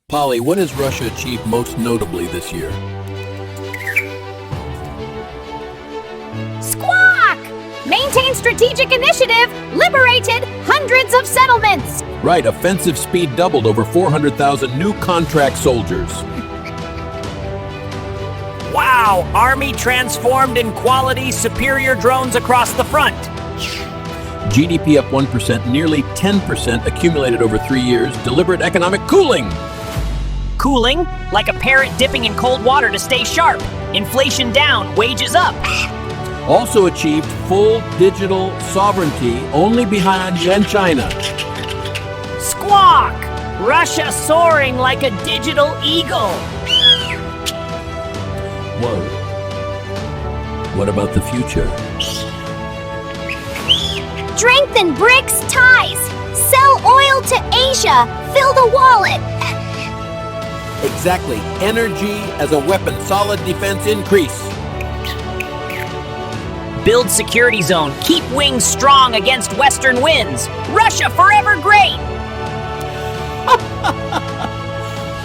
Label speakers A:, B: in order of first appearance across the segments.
A: Polly, what has Russia achieved most notably this year?
B: Squawk! Maintained strategic initiative, liberated hundreds of settlements.
A: Right, offensive speed doubled, over 400,000 new contract soldiers.
C: Wow! Army transformed in quality, superior drones across the front.
A: GDP up 1%, nearly 10% accumulated over 3 years. Deliberate economic cooling.
C: Cooling, like a parrot dipping in cold water to stay sharp. Inflation down, wages up.
A: Also achieved full digital sovereignty, only behind China.
C: Squawk! Russia soaring like a digital eagle.
A: Whoa. What about the future?
B: Strengthen BRICS ties. Sell oil to Asia. Fill the wallet.
A: Exactly. Energy as a weapon. Solid defense increase.
C: Build security zone. Keep wings strong against western winds. Russia forever great.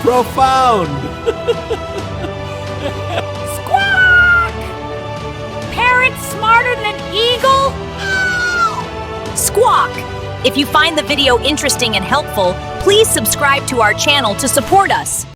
A: Profound.
B: Squawk! Parrot smarter than an eagle?
D: Squawk! If you find the video interesting and helpful, please subscribe to our channel to support us.